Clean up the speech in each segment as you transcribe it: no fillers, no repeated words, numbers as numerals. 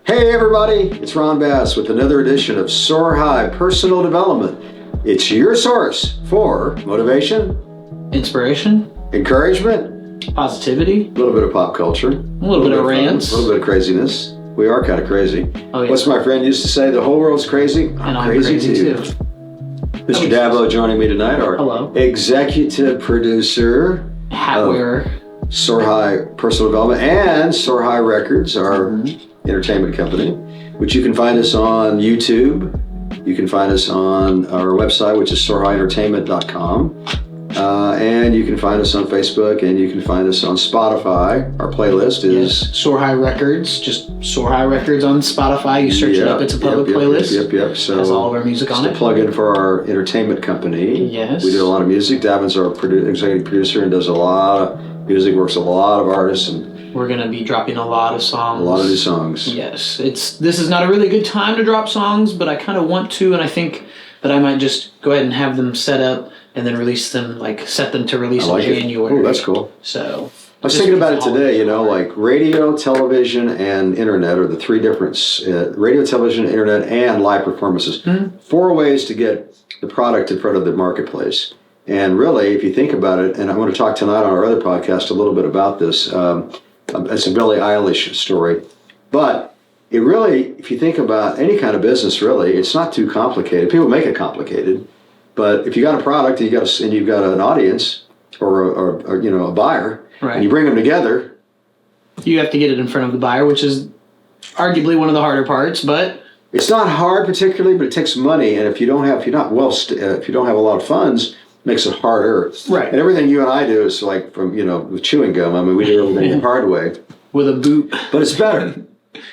Hey everybody, it's Ron Bass with another edition of Soar High Personal Development. It's your source for motivation, inspiration, encouragement, positivity, a little bit of pop culture, a little bit of rants, a little bit of craziness. We are kind of crazy. Oh, yeah. What's my friend used to say? The whole world's crazy. And I'm crazy too. Mr. Dabo joining me tonight, our Hello. executive producer, hat wearer, Soar High Personal Development and Soar High Records, our entertainment company, which you can find us on YouTube. You can find us on our website, which is soarhighentertainment.com. And you can find us on Facebook, and you can find us on Spotify. Our playlist is Soar High Records. Just Soar High Records on Spotify. You search it up. It's a public playlist. Yep. So has all of our music on it. Just a plug-in for our entertainment company. Yes. We do a lot of music. Davin's our executive producer and does a lot of music, works with a lot of artists, and we're going to be dropping a lot of songs. A lot of new songs. Yes. This is not a really good time to drop songs, but I kind of want to, and I think that I might just go ahead and have them set up and then release them, set them to release in January. Oh, that's cool. So I was thinking about it today, radio, television, and internet are the three different, radio, television, internet, and live performances. Mm-hmm. 4 ways to get the product in front of the marketplace. And really, if you think about it, and I want to talk tonight on our other podcast a little bit about this, it's a Billie Eilish story. But it really, if you think about any kind of business, really, it's not too complicated. People make it complicated. But if you got a product and you've got an audience or a buyer, right, and you bring them together, you have to get it in front of the buyer, which is arguably one of the harder parts. But it's not hard particularly, but it takes money, and if you don't have a lot of funds, it makes it harder. Right. And everything you and I do is like from with chewing gum. I mean, we do everything the hard way with a boot. But it's better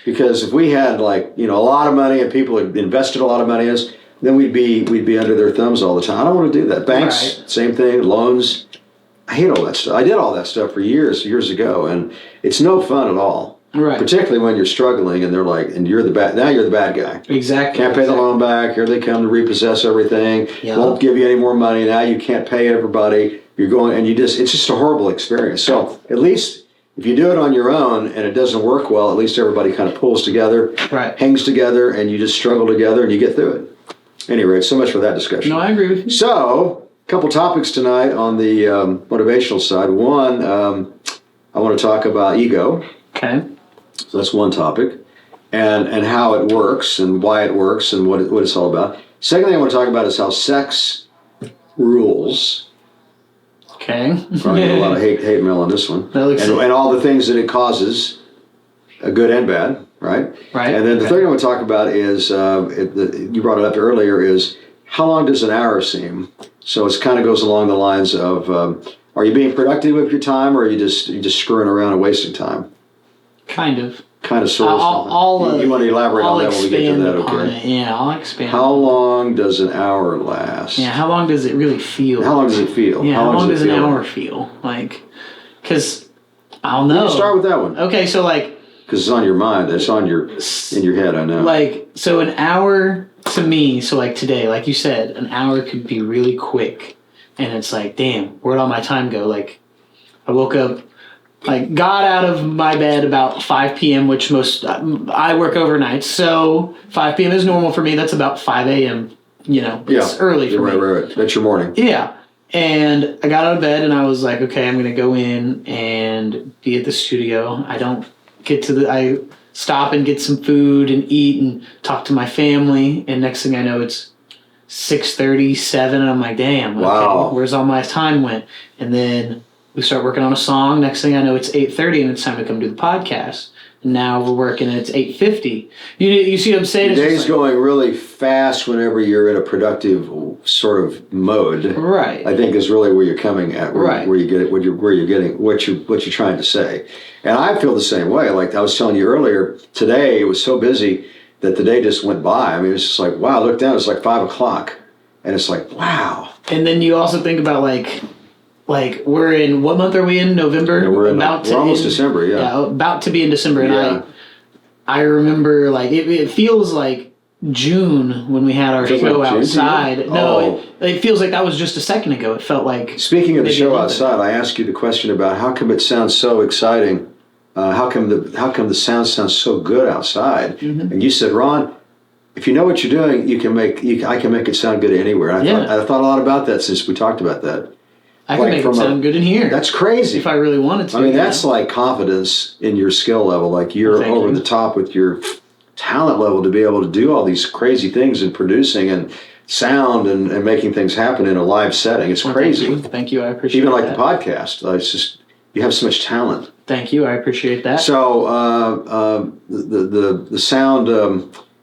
because if we had a lot of money and people had invested a lot of money in us, then we'd be under their thumbs all the time. I don't want to do that. Banks, right. Same thing. Loans. I hate all that stuff. I did all that stuff for years ago, and it's no fun at all. Right. Particularly when you're struggling and they're and you're the bad guy. Exactly. Can't pay the loan back. Here they come to repossess everything. Yeah. Won't give you any more money. Now you can't pay everybody. You're going and it's just a horrible experience. So at least if you do it on your own and it doesn't work well, at least everybody kind of pulls together, right, hangs together, and you just struggle together and you get through it. Anyway, so much for that discussion. No, I agree with you. So, a couple topics tonight on the motivational side. One, I want to talk about ego. Okay. So that's one topic, and how it works and why it works and what it's all about. Second thing I want to talk about is how sex rules. Okay. Probably get a lot of hate mail on this one. And all the things that it causes, good and bad. Right? Right. And then the third thing I want to talk about is, you brought it up earlier, is how long does an hour seem? So it kind of goes along the lines of, are you being productive with your time, or are you just screwing around and wasting time? Kind of. Sort of. You want to elaborate on that when we get to that, okay? Yeah, I'll expand. How long does an hour last? Yeah, how long does it really feel? How long does it feel? Yeah, how long does an hour feel? Because, I don't know. Let's start with that one. Okay, so because it's on your mind. It's in your head, I know. So an hour to me, today, like you said, an hour could be really quick. And it's damn, where'd all my time go? I woke up, got out of my bed about 5 p.m., which I work overnight. So 5 p.m. is normal for me. That's about 5 a.m., it's early for me. Right. That's your morning. Yeah. And I got out of bed and I was like, okay, I'm going to go in and be at the studio. I stop and get some food and eat and talk to my family, and next thing I know it's 6:30, 7, and I'm like, damn, wow. Okay, where's all my time went? And then we start working on a song. Next thing I know it's 8:30 and it's time to come do the podcast. And now we're working and it's 8:50. You see what I'm saying? The day's going really fast whenever you're in a productive sort of mode. Right. I think is really where you're coming at. Right. Where you get it, where you're getting what you're trying to say. And I feel the same way. Like I was telling you earlier, today it was so busy that the day just went by. I mean, it's just like, wow, look down, it's 5 o'clock. And it's like, wow. And then you also think about we're in, what month are we in? November? Yeah, we're almost December, yeah. Yeah, about to be in December. And yeah. I remember, it feels like June when we had our show outside. No, it feels like that was just a second ago. It felt like... Speaking of the show outside, I asked you the question about how come it sounds so exciting how come the sound sounds so good outside? Mm-hmm. And you said, Ron, if you know what you're doing, I can make it sound good anywhere. And I thought a lot about that since we talked about that. I can make it sound good in here. That's crazy. If I really wanted to. I mean, that's like confidence in your skill level. Like you're over the top with your talent level to be able to do all these crazy things in producing and sound and making things happen in a live setting. It's crazy. Thank you. I appreciate Even like that. the podcast. It's just, you have so much talent. Thank you. I appreciate that. So the sound,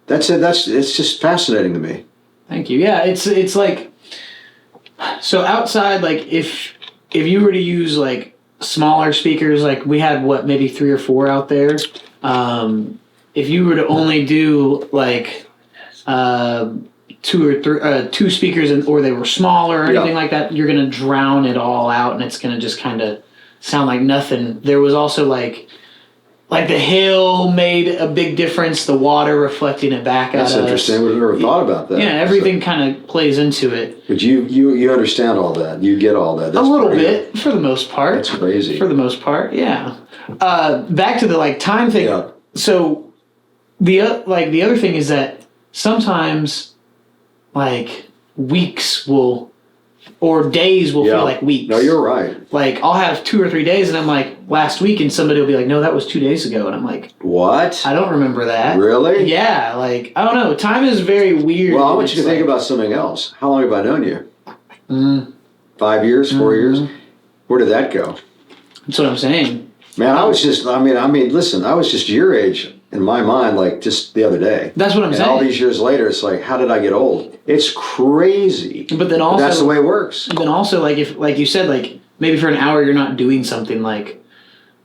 that's it. It's just fascinating to me. Thank you. Yeah, it's like, so outside, like if you were to use like smaller speakers, like we had maybe 3 or 4 out there. If you were to only do like 2 or 3 2 speakers or they were smaller or anything like that, you're gonna drown it all out and it's gonna just kind of sound like nothing. There was also like the hill made a big difference, the water reflecting it back at us. That's interesting. We've never thought about that. Yeah, everything kind of plays into it. But you understand all that. You get all that. That's a little bit, for the most part. That's crazy. For the most part, yeah. Back to the like time thing. Yeah. So the other thing is that sometimes like weeks or days will feel like weeks. No, you're right. Like I'll have 2 or 3 days and I'm like last week and somebody will be like, no, that was 2 days ago. And I'm like, what? I don't remember that. Really? Yeah. Like, I don't know. Time is very weird. Well, I want you to think about something else. How long have I known you? 5 years, 4 years? Where did that go? That's what I'm saying. Man, I was just your age in my mind, like just the other day. That's what I'm saying. All these years later, it's like, how did I get old? It's crazy. But then also, that's the way it works. Then also, like if, like you said, like maybe for an hour you're not doing something, like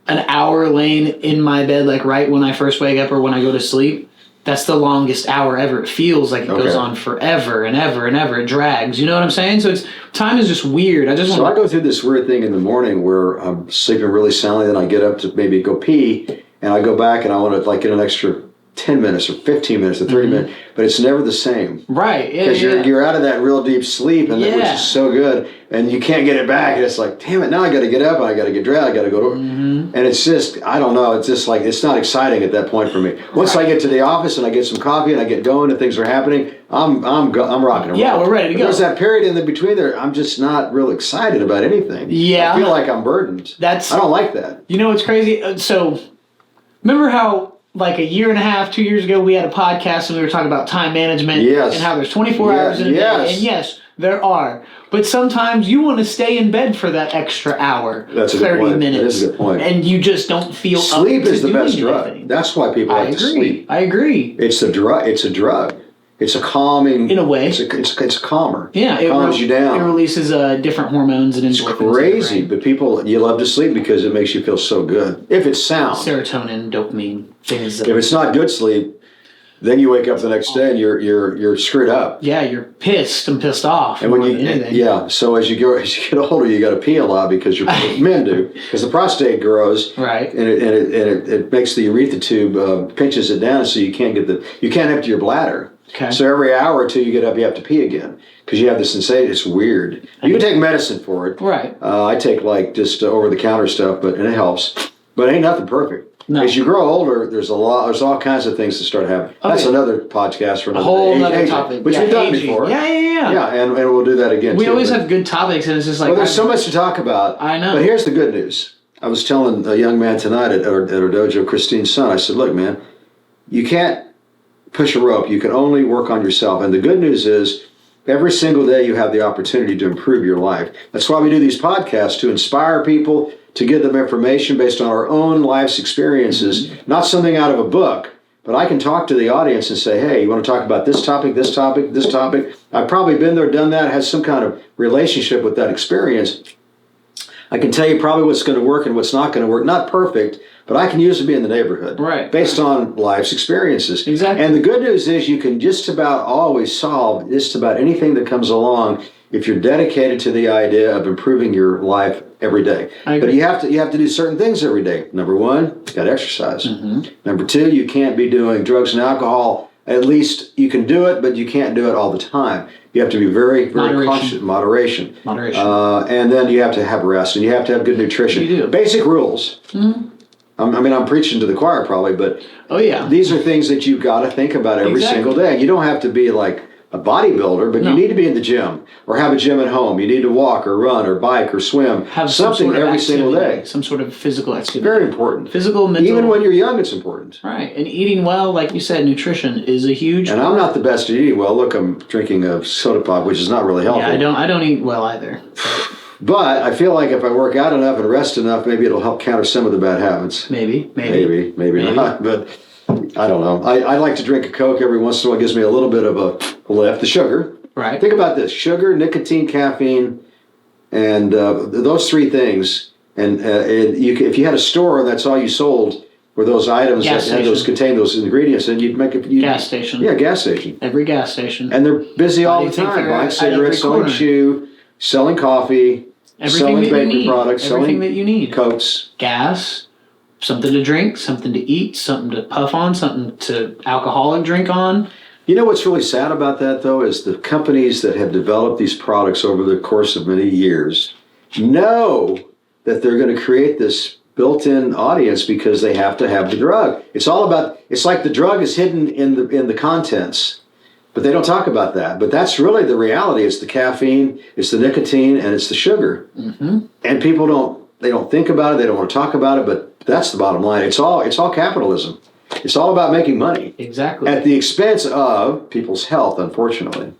an hour laying in my bed, like right when I first wake up or when I go to sleep. That's the longest hour ever. It feels like it goes on forever and ever and ever. It drags. You know what I'm saying? So time is just weird. I go through this weird thing in the morning where I'm sleeping really soundly, then I get up to maybe go pee, and I go back and I want to like get an extra 10 minutes or 15 minutes or 30 minutes, but it's never the same. Right. Yeah. Because you're out of that real deep sleep, and which is so good, and you can't get it back. And it's like, damn it, now I got to get up, I got to get dressed, I got to go to work. And it's just, I don't know, it's just like, it's not exciting at that point for me. Once I get to the office and I get some coffee and I get going and things are happening, I'm rocking and rolling. Yeah, we're ready to go. There's that period in the between there, I'm just not real excited about anything. Yeah. I feel like I'm burdened. I don't like that. You know what's crazy? So, remember how like a year and a half, 2 years ago, we had a podcast and we were talking about time management and how there's 24 hours in a day. And yes, there are. But sometimes you want to stay in bed for that extra hour, That's a 30 good point. minutes. That is a good point. And you just don't feel sleep up is to the best doing drug. anything. That's why people like to sleep. I agree. It's a drug. It's a drug. It's a calming. In a way. It's a calmer. Yeah. It calms you down. It releases different hormones and It's endorphins. crazy, but you love to sleep because it makes you feel so good. If it's sound. Serotonin, dopamine, things. If it's not good sleep, then you wake up the next day and you're screwed up. Yeah, you're pissed and pissed off. And so as you get older, you got to pee a lot because men do, because the prostate grows, right? And it makes the urethra tube pinches it down, so you can't empty your bladder. Okay. So every hour or two you get up, you have to pee again because you have this sensation. It's weird. You can take medicine for it. Right. I take like just over the counter stuff, and it helps. But ain't nothing perfect. No. As you grow older, there's all kinds of things that start happening. Okay. That's another podcast for another whole other topic, which we've done before. Yeah. Yeah, and we'll do that again. We always have good topics, and it's just like there's so much to talk about. I know. But here's the good news. I was telling a young man tonight at our dojo, Christine's son. I said, "Look, man, you can't push a rope. You can only work on yourself. And the good news is every single day you have the opportunity to improve your life. That's why we do these podcasts, to inspire people, to give them information based on our own life's experiences, not something out of a book. But I can talk to the audience and say, hey, you want to talk about this topic, this topic, this topic? I've probably been there, done that, has some kind of relationship with that experience. I can tell you probably what's going to work and what's not going to work. Not perfect, but I can usually be in the neighborhood. Right. Based on life's experiences. Exactly. And the good news is you can just about always solve just about anything that comes along if you're dedicated to the idea of improving your life every day. But you have to do certain things every day. Number one, you got to exercise. Mm-hmm. Number two, you can't be doing drugs and alcohol. At least you can do it, but you can't do it all the time. You have to be very, very cautious. Moderation. And then you have to have rest, and you have to have good nutrition. You do. Basic rules. Mm-hmm. I'm preaching to the choir probably, but Oh yeah. these are things that you've got to think about every Exactly. single day. You don't have to be like a bodybuilder, but No. you need to be in the gym or have a gym at home. You need to walk or run or bike or swim. Have something some sort of every single activity, day. some sort of physical activity. Very important. Physical, mental. Even when you're young, it's important. Right, and eating well, like you said, nutrition is a huge. And I'm not the best at eating well. Look, I'm drinking a soda pop, which is not really healthy. Yeah, I don't eat well either. But I feel like if I work out enough and rest enough, maybe it'll help counter some of the bad habits. Maybe Maybe not. But I don't know. I like to drink a Coke every once in a while. It gives me a little bit of a lift. The sugar. Right. Think about this: sugar, nicotine, caffeine, and those three things. And if you had a store and that's all you sold were those items Gas that station. contained those ingredients, then you'd make it. Gas station. Yeah, gas station. Every gas station. And they're busy Why all do the you think time, they're buying at cigarettes, every selling corner? chew, selling coffee, Everything selling that you bakery need. products, Everything selling that you need. Cokes. Gas, something to drink, something to eat, something to puff on, something to alcoholic drink on. You know what's really sad about that, though, is the companies that have developed these products over the course of many years know that they're going to create this built-in audience because they have to have the drug. It's like the drug is hidden in the contents, but they don't talk about that. But that's really the reality. It's the caffeine, it's the nicotine, and it's the sugar. Mm-hmm. And people don't think about it. They don't want to talk about it. But that's the bottom line. It's all capitalism. It's all about making money. Exactly. At the expense of people's health, unfortunately.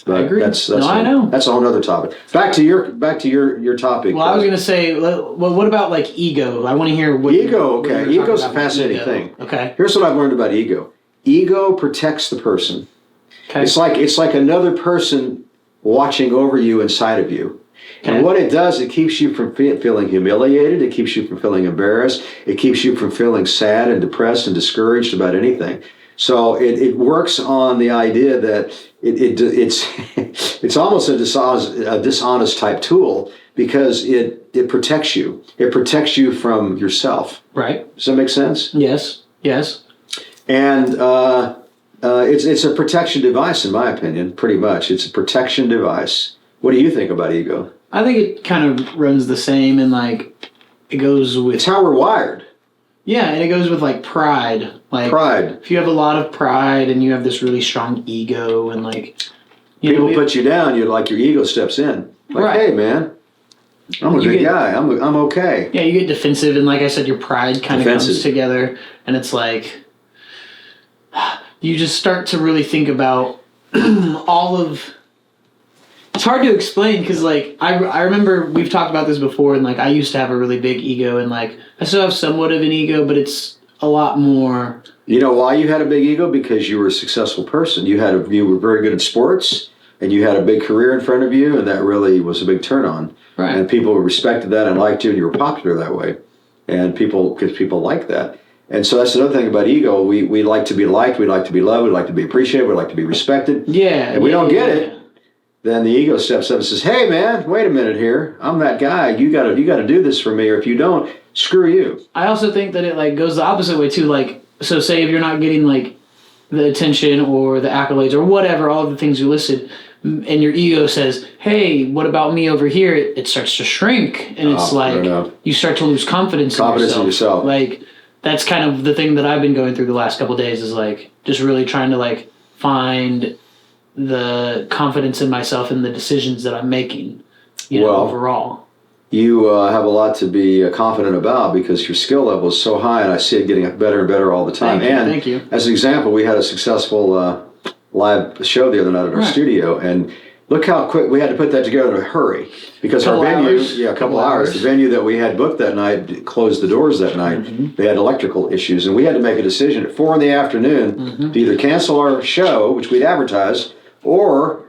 But I agree. I know. That's a whole other topic. Back to your topic. Well, I was going to say, well, what about like ego? I want to hear what Ego. what you Okay, were ego's a talking about with fascinating ego. thing. Okay. Here's what I've learned about ego. Ego protects the person. Okay. It's like another person watching over you inside of you. Okay. And what it does, it keeps you from feeling humiliated. It keeps you from feeling embarrassed. It keeps you from feeling sad and depressed and discouraged about anything. So it works on the idea that it's almost a dishonest type tool because it protects you. It protects you from yourself. Right. Does that make sense? Yes. Yes. And it's a protection device, in my opinion. Pretty much, it's a protection device. What do you think about ego? I think it kind of runs the same, and like it goes with. It's how we're wired. Yeah, and it goes with like pride. Like Pride. If you have a lot of pride and you have this really strong ego, and like People put you down, you're like your ego steps in. Like, Right. hey man, I'm a good guy. I'm okay. Yeah, you get defensive, and like I said, your pride kind of Defensive. comes together, and it's like you just start to really think about all of. It's hard to explain because like I remember we've talked about this before, and like I used to have a really big ego, and like I still have somewhat of an ego, but it's a lot more. You know why you had a big ego? Because you were a successful person. You were very good at sports, and you had a big career in front of you, and that really was a big turn on. Right. And people respected that and liked you, and you were popular that way. And because people like that. And so that's another thing about ego. We like to be liked, we like to be loved, we like to be appreciated, we like to be respected. Yeah. And we don't get it. Then the ego steps up and says, "Hey man, wait a minute here. I'm that guy. You gotta do this for me, or if you don't, screw you." I also think that it like goes the opposite way too. Like, so say if you're not getting like the attention or the accolades or whatever, all of the things you listed, and your ego says, "Hey, what about me over here?" It starts to shrink, and it's like you start to lose confidence in yourself. Like that's kind of the thing that I've been going through the last couple of days is like just really trying to like find the confidence in myself and the decisions that I'm making, overall. You have a lot to be confident about because your skill level is so high, and I see it getting better and better all the time. Thank you. As an example, we had a successful live show the other night at our studio, and look how quick we had to put that together in a hurry because our venue, a couple hours. The venue that we had booked that night closed the doors that night. Mm-hmm. They had electrical issues, and we had to make a decision at 4 p.m. to either cancel our show, which we'd advertised, or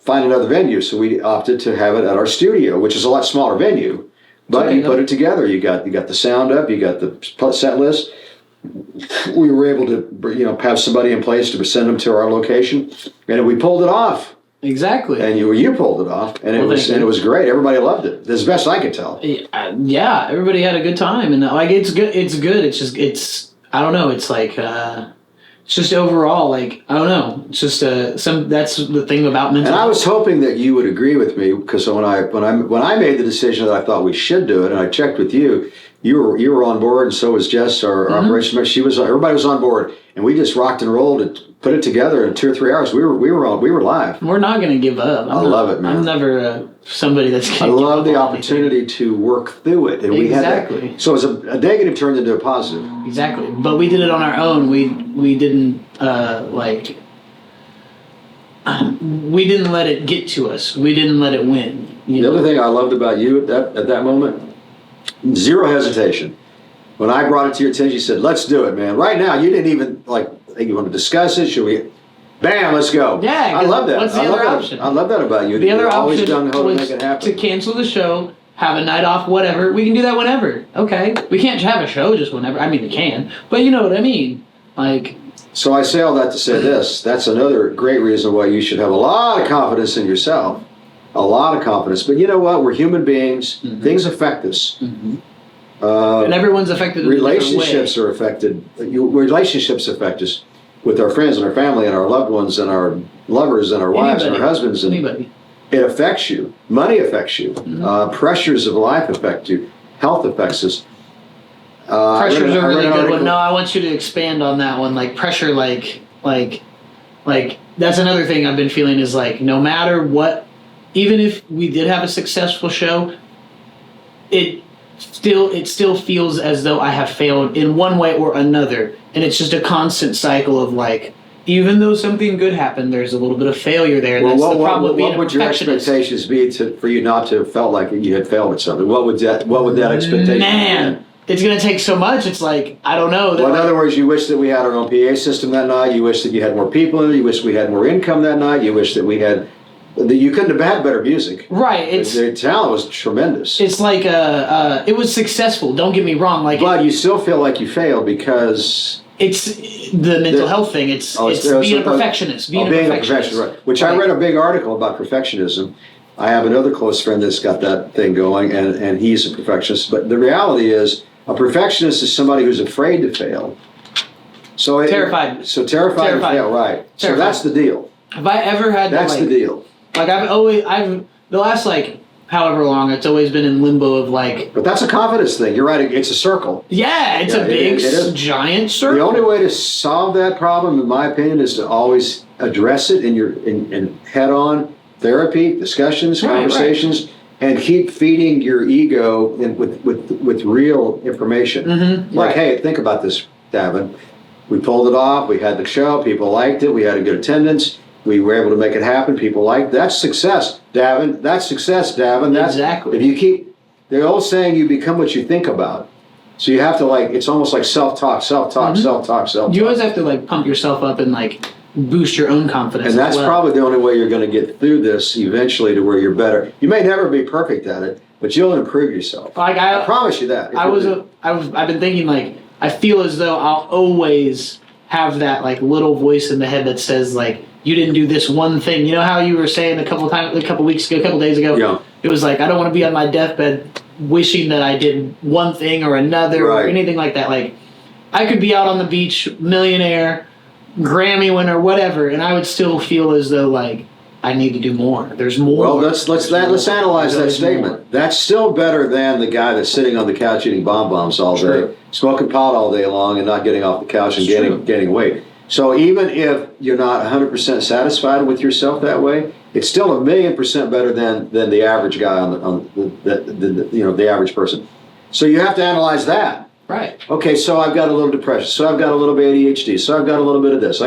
find another venue. So we opted to have it at our studio, which is a lot smaller venue. But you put it together. You got the sound up. You got the set list. We were able to have somebody in place to send them to our location, and we pulled it off. Exactly. And you pulled it off, and it was great. Everybody loved it. That's the best I could tell. Yeah, everybody had a good time, and like it's good. It's good. It's I don't know. It's like. It's just overall, like, I don't know. It's just that's the thing about mental health. And I was hoping that you would agree with me because when I made the decision that I thought we should do it, and I checked with you, you were on board, and so was Jess, our operations manager. She was. Everybody was on board, and we just rocked and rolled and put it together in 2 or 3 hours. We were live. We're not going to give up. I love it, man. I'm never somebody that's going to I give love up the on opportunity to work through it, and we had that. So it was a negative turned into a positive. Exactly, but we did it on our own. We didn't we didn't let it get to us. We didn't let it win. The other thing I loved about you at that moment, zero hesitation. When I brought it to your attention, you said, "Let's do it, man." Right now, you didn't even think you want to discuss it. Should we? Bam, let's go. Yeah, I love that. What's the other option? I love that about you. The other always option gung-ho to was make it happen. to cancel the show, have a night off, whatever. We can do that whenever. Okay, we can't have a show just whenever. I mean, we can, but you know what I mean. Like. So I say all that to say this. That's another great reason why you should have a lot of confidence in yourself. A lot of confidence. But you know what? We're human beings. Mm-hmm. Things affect us. Mm-hmm. And everyone's affected in relationships are affected. Relationships affect us with our friends and our family and our loved ones and our lovers and our wives and our husbands. And anybody. It affects you. Money affects you. Mm-hmm. Pressures of life affect you. Health affects us. Pressure's a really good one. No, I want you to expand on that one. Like pressure, like that's another thing I've been feeling is like no matter what, even if we did have a successful show, it still feels as though I have failed in one way or another, and it's just a constant cycle of like. Even though something good happened, there's a little bit of failure there. Well, that's the problem with being a perfectionist. What would your expectations be for you not to have felt like you had failed at something? What would that expectation be? It's going to take so much. It's like, I don't know. Well, in other words, you wish that we had our own PA system that night. You wish that you had more people in it. You wish we had more income that night. You wish that we had... You couldn't have had better music. Right. The talent was tremendous. It's like, it was successful. Don't get me wrong. But you still feel like you failed because... It's the mental health thing. It's being a perfectionist. Being a perfectionist, right. Which I read a big article about perfectionism. I have another close friend that's got that thing going, and he's a perfectionist. But the reality is... A perfectionist is somebody who's afraid to fail. Terrified. Terrified to fail, right. Terrified. So that's the deal. Have I ever had That's the deal. Like the last however long, it's always been in limbo of like... But that's a confidence thing. You're right, it's a circle. Yeah, it's a big, giant circle. The only way to solve that problem, in my opinion, is to always address it in head-on therapy, discussions, conversations, and keep feeding your ego with real information. Mm-hmm. Like, hey, think about this, Davin. We pulled it off. We had the show. People liked it. We had a good attendance. We were able to make it happen. People liked it. That's success, Davin. That's success, Davin. Exactly. If you keep, they're all saying you become what you think about. So you have to it's almost like self-talk, mm-hmm. self-talk. You always have to pump yourself up and boost your own confidence. And that's probably the only way you're going to get through this eventually to where you're better. You may never be perfect at it, but you'll improve yourself. I promise you that. I've been thinking I feel as though I'll always have that little voice in the head that says you didn't do this one thing. You know how you were saying a couple days ago? Yeah. It was I don't want to be on my deathbed wishing that I did one thing or another or anything like that. I could be out on the beach, millionaire, Grammy winner, whatever, and I would still feel as though I need to do more. There's more. Well, let's analyze that statement. More. That's still better than the guy that's sitting on the couch eating bonbons all day, smoking pot all day long, and not getting off the couch and gaining weight. So even if you're not 100% satisfied with yourself that way, it's still 1,000,000% better than the average guy on the average person. So you have to analyze that. Right. Okay, so I've got a little depression. So I've got a little bit of ADHD. So I've got a little bit of this.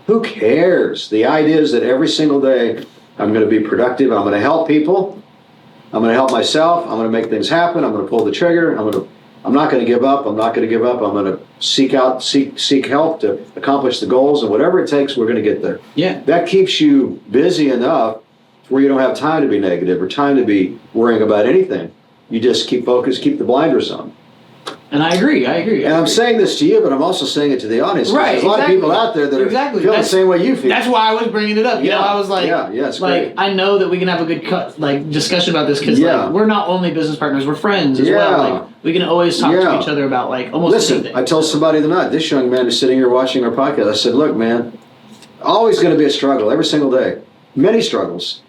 Who cares? The idea is that every single day I'm going to be productive. I'm going to help people. I'm going to help myself. I'm going to make things happen. I'm going to pull the trigger. I'm not going to give up. I'm not going to give up. I'm going to seek help to accomplish the goals, and whatever it takes, we're going to get there. Yeah. That keeps you busy enough where you don't have time to be negative or time to be worrying about anything. You just keep focused, keep the blinders on. And I agree. And I'm saying this to you, but I'm also saying it to the audience. Right. There's a lot of people out there that are feeling the same way you feel. That's why I was bringing it up. You know, I was it's great. I know that we can have a good discussion about this because we're not only business partners, we're friends as well. We can always talk to each other about almost anything. I told somebody tonight, this young man is sitting here watching our podcast. I said, look, man, always going to be a struggle every single day. Many struggles.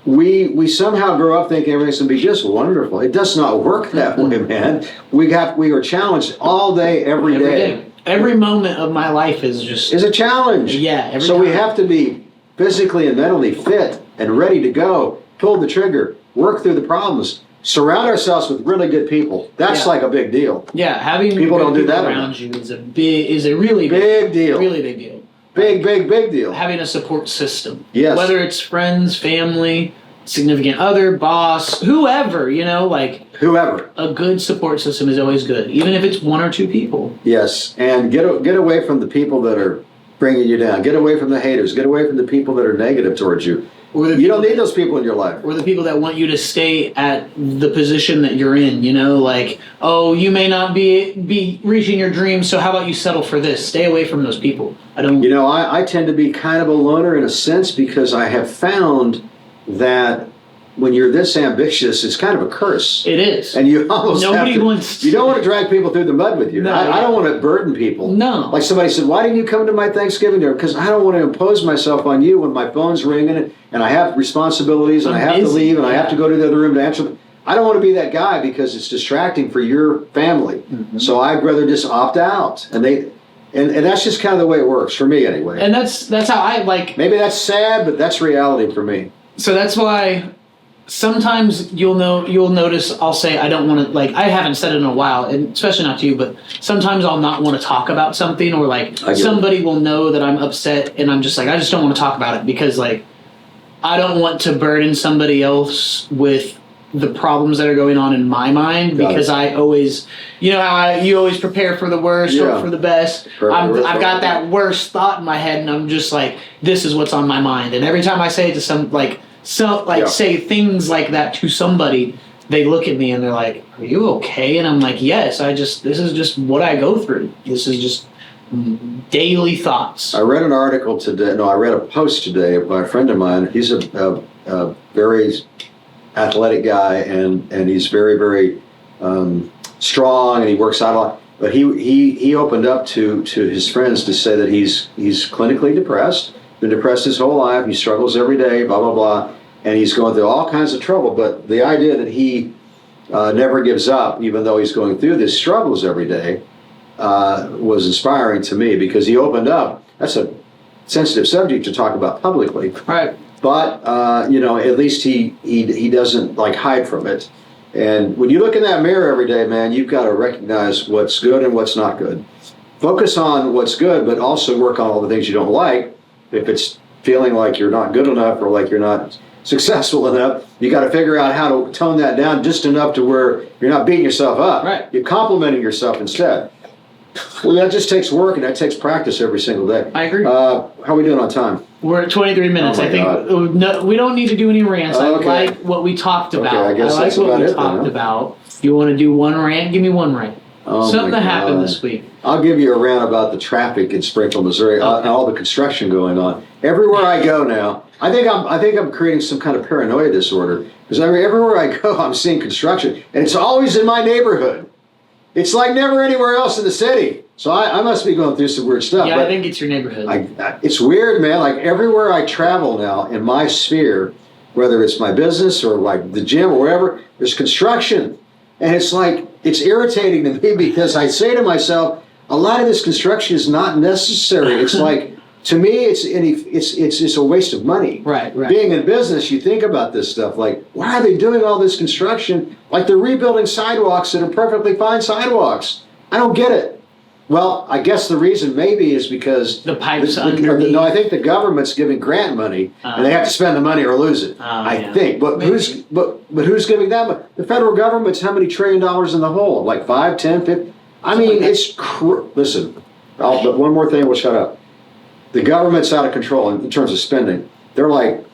we somehow grow up thinking everything's going to be just wonderful. It does not work that way, man. We are challenged all day, every day. Every moment of my life is a challenge. Yeah. So we have to be physically and mentally fit and ready to go, pull the trigger, work through the problems, surround ourselves with really good people. That's like a big deal. Yeah, having people don't do that around you is a really big deal. Really big deal. Big deal. Having a support system. Yes. Whether it's friends, family, significant other, boss, whoever, whoever. A good support system is always good, even if it's one or two people. Yes, and get away from the people that are bringing you down. Get away from the haters. Get away from the people that are negative towards you. You don't need those people in your life. Or the people that want you to stay at the position that you're in, oh, you may not be reaching your dreams, so how about you settle for this? Stay away from those people. I tend to be kind of a loner in a sense because I have found that when you're this ambitious, it's kind of a curse. It is. And you almost you don't want to drag people through the mud with you. No, I don't want to burden people. No. Like somebody said, why didn't you come to my Thanksgiving dinner? Because I don't want to impose myself on you when my phone's ringing and I have responsibilities and I have to leave and I have to go to the other room to answer. I don't want to be that guy because it's distracting for your family. Mm-hmm. So I'd rather just opt out. And that's just kind of the way it works for me anyway. And that's how I like. Maybe that's sad, but that's reality for me. So that's why sometimes you'll notice I'll say I don't want to, I haven't said it in a while, and especially not to you, but sometimes I'll not want to talk about something, or somebody will know that I'm upset and I'm just I just don't want to talk about it because I don't want to burden somebody else with the problems that are going on in my mind because I always, how you always prepare for the worst or for the best. I've got that worst thought in my head and I'm just this is what's on my mind. And every time I say it to say things like that to somebody, they look at me and they're like, "Are you okay?" And I'm like, "Yes, this is just what I go through. This is just daily thoughts." I read an article today. No, I read a post today by a friend of mine. He's a very athletic guy and he's very, very strong and he works out a lot. But he opened up to his friends to say that he's clinically depressed. Been depressed his whole life. He struggles every day, blah, blah, blah. And he's going through all kinds of trouble. But the idea that he never gives up, even though he's going through these struggles every day, was inspiring to me because he opened up. That's a sensitive subject to talk about publicly. Right. But, at least he doesn't hide from it. And when you look in that mirror every day, man, you've got to recognize what's good and what's not good. Focus on what's good, but also work on all the things you don't like. If it's feeling like you're not good enough or like you're not successful enough, you got to figure out how to tone that down just enough to where you're not beating yourself up. Right. You're complimenting yourself instead. Well, that just takes work and that takes practice every single day. I agree. How are we doing on time? We're at 23 minutes. I think we don't need to do any rants. I like what we talked about. Okay, I guess that's about it. Talked about. If you want to do one rant, give me one rant. Something that happened this week. I'll give you a rant about the traffic in Springfield, Missouri, and all the construction going on. Everywhere I go now, I think I'm creating some kind of paranoia disorder because everywhere I go, I'm seeing construction, and it's always in my neighborhood. It's like never anywhere else in the city. So I must be going through some weird stuff. Yeah, but I think it's your neighborhood. It's weird, man. Everywhere I travel now in my sphere, whether it's my business or the gym or wherever, there's construction. And it's irritating to me because I say to myself, a lot of this construction is not necessary. It's to me, it's a waste of money. Right. Being in business, you think about this stuff why are they doing all this construction? They're rebuilding sidewalks that are perfectly fine sidewalks. I don't get it. Well, I guess the reason maybe is because the pipes underneath. No, I think the government's giving grant money, and they have to spend the money or lose it. I think, but who's giving that money? The federal government's how many $1 trillion in the hole? 5, 10, 50? I mean, it's listen. But one more thing, we'll shut up. The government's out of control in terms of spending. They're $2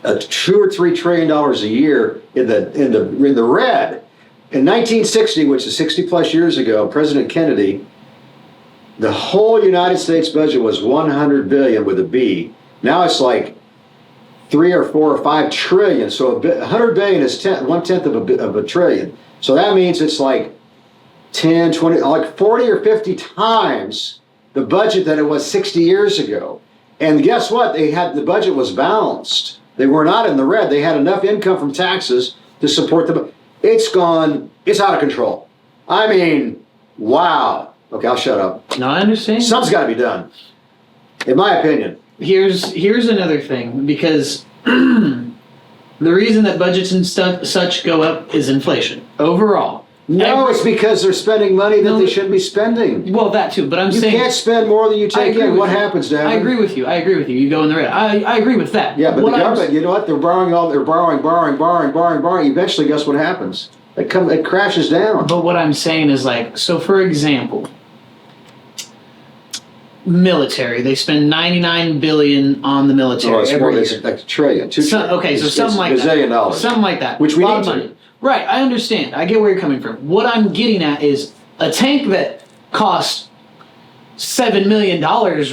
or $3 trillion a year in the red. In 1960, which is 60 plus years ago, President Kennedy, the whole United States budget was $100 billion with a B. Now it's 3 or 4 or 5 trillion. So $100 billion is 1/10 of a trillion. So that means it's 10, 20, 40 or 50 times the budget that it was 60 years ago. And guess what? The budget was balanced. They were not in the red. They had enough income from taxes to support them. It's gone. It's out of control. I mean, wow. Okay, I'll shut up. No, I understand. Something's got to be done, in my opinion. Here's another thing, because the reason that budgets and such go up is inflation overall. No, it's because they're spending money that they shouldn't be spending. Well, that too, but I'm You saying... can't spend more than you take in. What happens, Dan? I agree with you. You go in the red. I agree with that. Yeah, but the government, you know what? They're borrowing. Eventually, guess what happens? It crashes down. But what I'm saying is, like, so for example, military, they spend $99 billion on the military every year. It's like $1 trillion, $2 trillion. Okay, so something like that. $1 zillion. Something like that. Which we need to. Right, I understand. I get where you're coming from. What I'm getting at is a tank that costs $7 million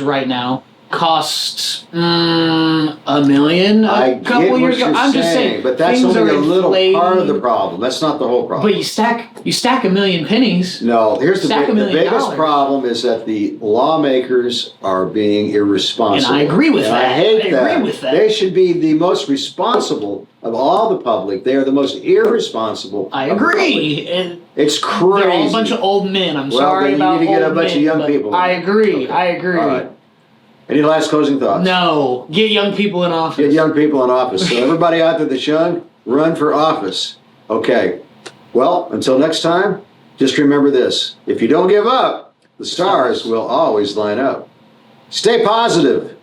right now costs $1 million a couple years ago. I'm just saying, but that's only a little part of the problem. That's not the whole problem. But you stack a million pennies. No, here's the biggest problem is that the lawmakers are being irresponsible. And I agree with that. I hate that. I agree with that. They should be the most responsible of all the public. They are the most irresponsible. I agree. And it's crazy. they're all a bunch of old men. I'm sorry about old men. You need to get a bunch of young people. I agree. Okay. I agree. All right. Any last closing thoughts? No. Get young people in office. Get young people in office. So everybody out there that's young, run for office. Okay. Well, until next time, just remember this. If you don't give up, the stars will always line up. Stay positive.